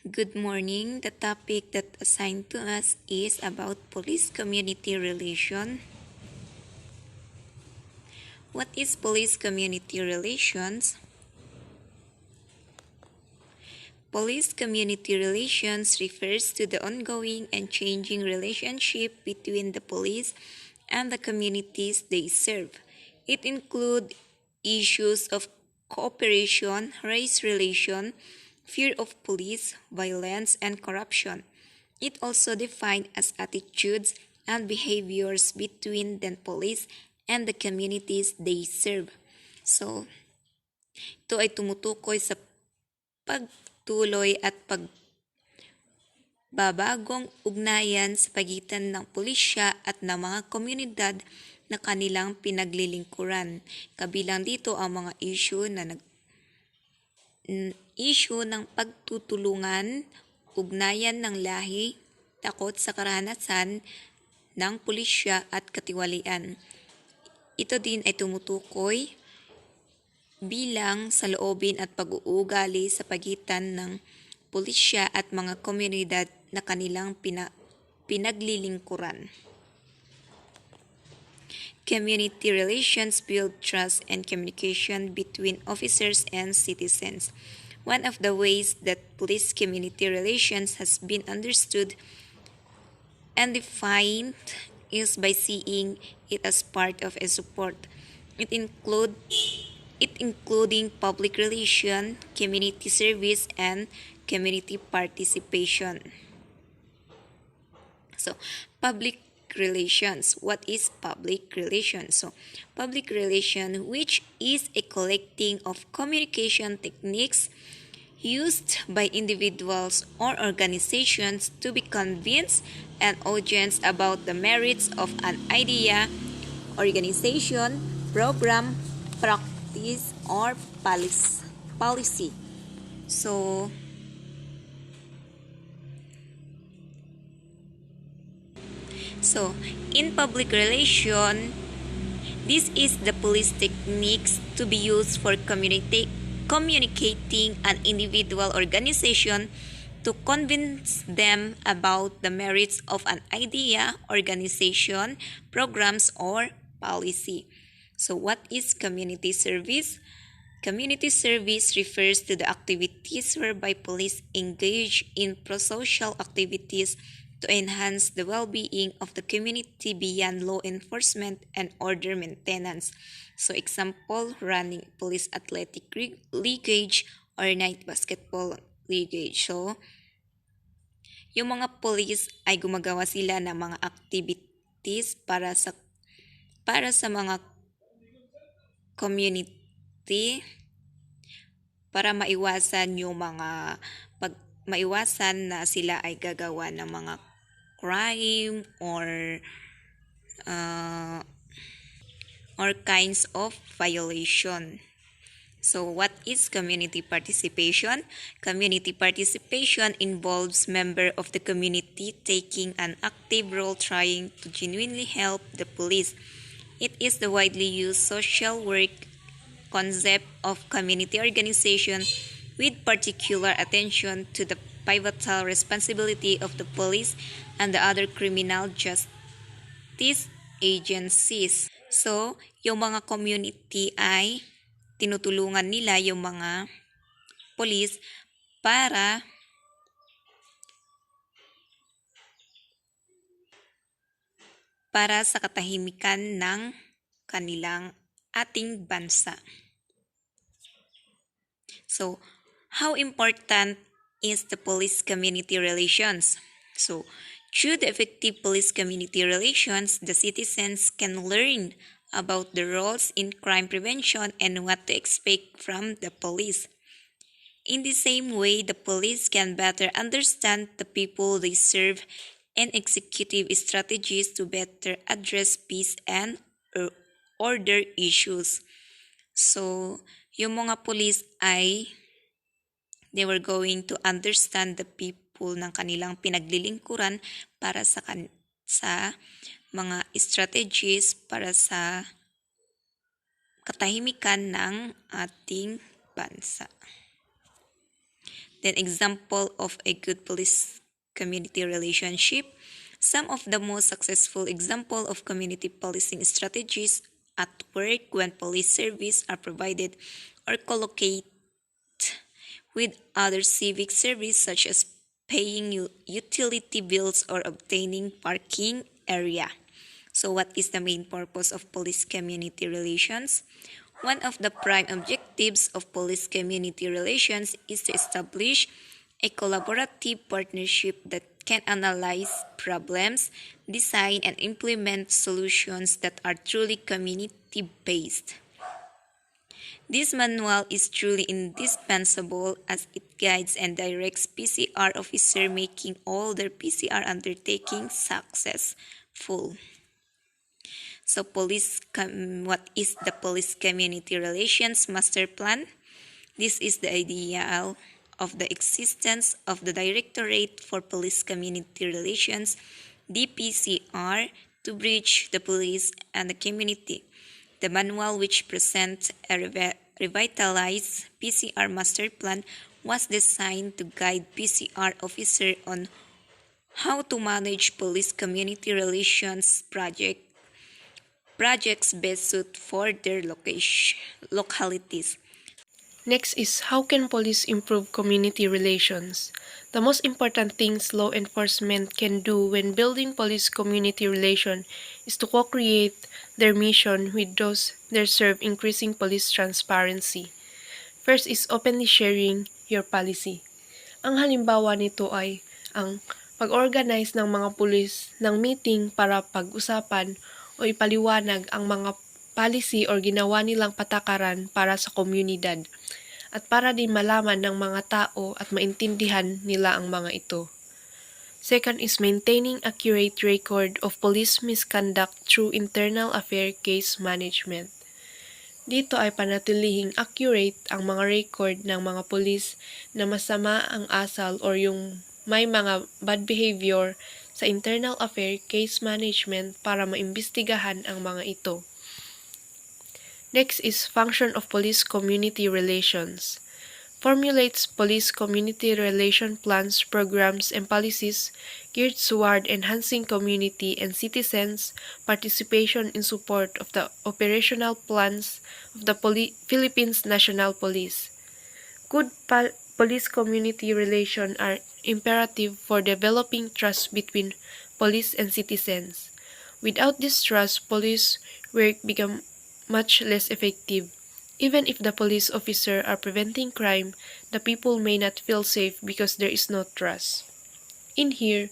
Good morning. The topic that assigned to us is about police-community relation. What is police-community relations? Police-community relations refers to the ongoing and changing relationship between the police and the communities they serve. It includes issues of cooperation, race relation, fear of police, violence, and corruption. It also defined as attitudes and behaviors between the police and the communities they serve. So, ito ay tumutukoy sa pagtuloy at pagbabagong ugnayan sa pagitan ng pulisya at ng mga komunidad na kanilang pinaglilingkuran. Kabilang dito ang mga issue ng pagtutulungan, ugnayan ng lahi, takot sa karanasan ng pulisya at katiwalian. Ito din ay tumutukoy bilang sa loobin at pag-uugali sa pagitan ng pulisya at mga komunidad na kanilang pinaglilingkuran. Community relations build trust and communication between officers and citizens. One of the ways that police-community relations has been understood and defined is by seeing it as part of a support. It including public relation, community service, and community participation. So, public relations. What is public relations? So, public relation, which is a collecting of communication techniques used by individuals or organizations to be convinced an audience about the merits of an idea, organization, program, practice, or policy. So, in public relation, this is the police techniques to be used for communicating an individual organization to convince them about the merits of an idea, organization, programs, or policy. So, what is community service? Community service refers to the activities whereby police engage in pro-social activities to enhance the well-being of the community beyond law enforcement and order maintenance. So, example, running police athletic leaguage or night basketball leaguage. So, yung mga police ay gumagawa sila ng mga activities para sa mga community para maiwasan yung maiwasan na sila ay gagawa ng mga crime or kinds of violation. So, what is community participation? Community participation involves members of the community taking an active role trying to genuinely help the police. It is the widely used social work concept of community organization with particular attention to the pivotal responsibility of the police and the other criminal justice agencies. So, yung mga community ay tinutulungan nila yung mga police para sa katahimikan ng kanilang ating bansa. So, how important is the police-community relations? So, through the effective police-community relations, the citizens can learn about the roles in crime prevention and what to expect from the police. In the same way, the police can better understand the people they serve and executive strategies to better address peace and order issues. So, yung mga police ay they were going to understand the people ng kanilang pinaglilingkuran para sa mga strategies para sa katahimikan ng ating bansa. Then example of a good police-community relationship. Some of the most successful example of community policing strategies at work when police service are provided or collocated with other civic service such as paying utility bills or obtaining parking area. So what is the main purpose of police community relations? One of the prime objectives of police community relations is to establish a collaborative partnership that can analyze problems, design and implement solutions that are truly community-based. This manual is truly indispensable as it guides and directs PCR officer making all their PCR undertakings successful. So what is the police community relations master plan? This is the idea of the existence of the Directorate for Police Community Relations, DPCR, to bridge the police and the community. The manual, which presents a revitalized PCR master plan, was designed to guide PCR officers on how to manage police community relations projects best suited for their localities. Next is how can police improve community relations? The most important things law enforcement can do when building police community relation is to co-create their mission with those they serve, increasing police transparency. First is openly sharing your policy. Ang halimbawa nito ay ang pag-organize ng mga pulis ng meeting para pag-usapan o ipaliwanag ang mga policy or ginawa nilang patakaran para sa komunidad at para din malaman ng mga tao at maintindihan nila ang mga ito. Second is maintaining accurate record of police misconduct through internal affair case management. Dito ay panatilihing accurate ang mga record ng mga pulis na masama ang asal or yung may mga bad behavior sa internal affair case management para maimbestigahan ang mga ito. Next is function of police community relations. Formulates police community relation plans, programs, and policies geared toward enhancing community and citizens' participation in support of the operational plans of the Philippines National Police. Good police community relations are imperative for developing trust between police and citizens. Without this trust, police work becomes much less effective. Even if the police officer are preventing crime, the people may not feel safe because there is no trust. In here,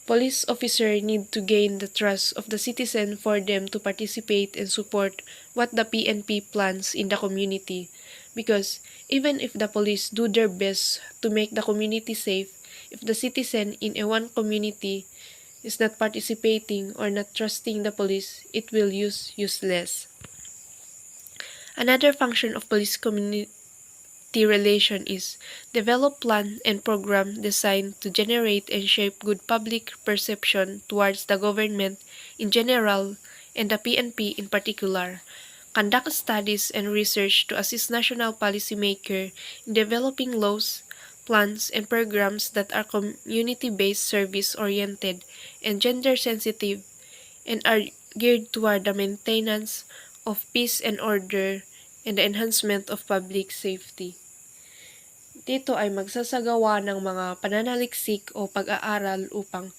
police officer need to gain the trust of the citizen for them to participate and support what the PNP plans in the community. Because even if the police do their best to make the community safe, if the citizen in a one community is not participating or not trusting the police, it will useless. Another function of police community relation is develop plan and program designed to generate and shape good public perception towards the government in general and the PNP in particular. Conduct studies and research to assist national policymakers in developing laws, plans, and programs that are community-based, service-oriented, and gender-sensitive, and are geared toward the maintenance of peace and order and the enhancement of public safety. Dito ay magsasagawa ng mga pananaliksik o pag-aaral upang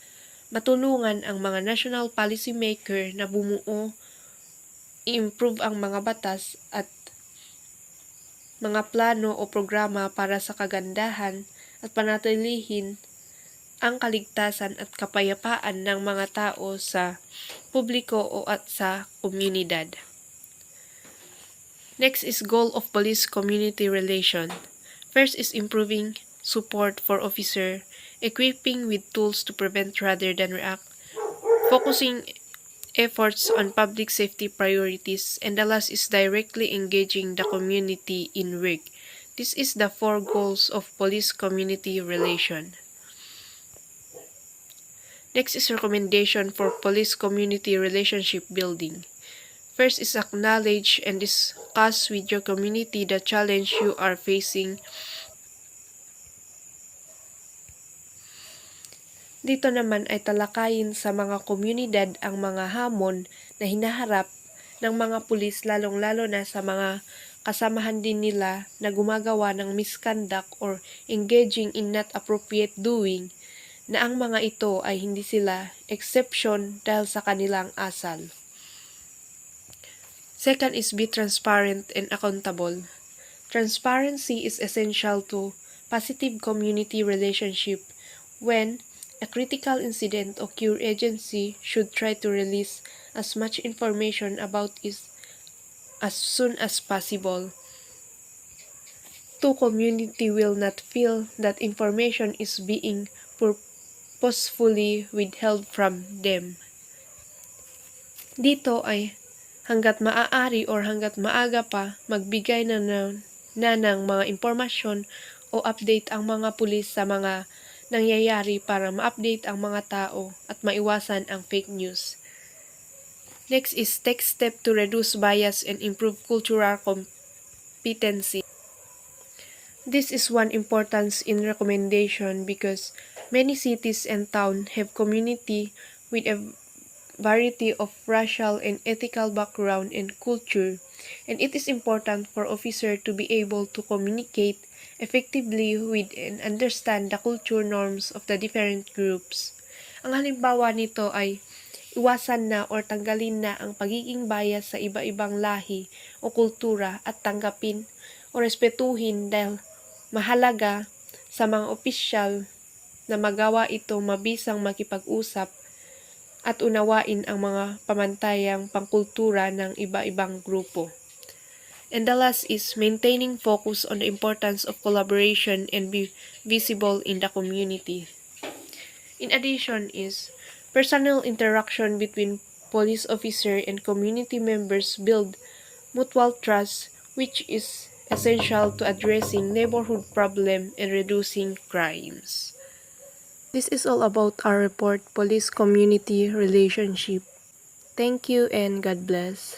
matulungan ang mga national policymaker na bumuo, i-improve ang mga batas at mga plano o programa para sa kagandahan at panatilihin ang kaligtasan at kapayapaan ng mga tao sa publiko o at sa komunidad. Next is goal of police community relation. First is improving support for officer, equipping with tools to prevent rather than react, focusing efforts on public safety priorities, and the last is directly engaging the community in work. This is the 4 goals of police community relation. Next is recommendation for police community relationship building. First is acknowledge and discuss with your community the challenge you are facing Dito naman ay talakayin sa mga komunidad ang mga hamon na hinaharap ng mga pulis lalong-lalo na sa mga kasamahan din nila na gumagawa ng misconduct or engaging in not appropriate doing na ang mga ito ay hindi sila exception dahil sa kanilang asal. Second is be transparent and accountable. Transparency is essential to positive community relationship. When a critical incident occurs, agency should try to release as much information about it as soon as possible. The community will not feel that information is being purposefully withheld from them. Dito ay hanggat maaari or hanggat maaga pa magbigay na ng mga impormasyon o update ang mga pulis sa mga nangyayari para ma-update ang mga tao at maiwasan ang fake news. Next is take step to reduce bias and improve cultural competency. This is one importance in recommendation because many cities and towns have community with a variety of racial and ethical background and culture, and it is important for officers to be able to communicate effectively with and understand the culture norms of the different groups. Ang halimbawa nito ay iwasan na or tanggalin na ang pagiging bias sa iba-ibang lahi o kultura at tanggapin o respetuhin dahil mahalaga sa mga opisyal na magawa ito mabisang makipag-usap at unawain ang mga pamantayang pangkultura ng iba-ibang grupo. And the last is maintaining focus on the importance of collaboration and be visible in the community. In addition is personal interaction between police officer and community members build mutual trust, which is essential to addressing neighborhood problem and reducing crimes. This is all about our report, Police Community Relationship. Thank you and God bless.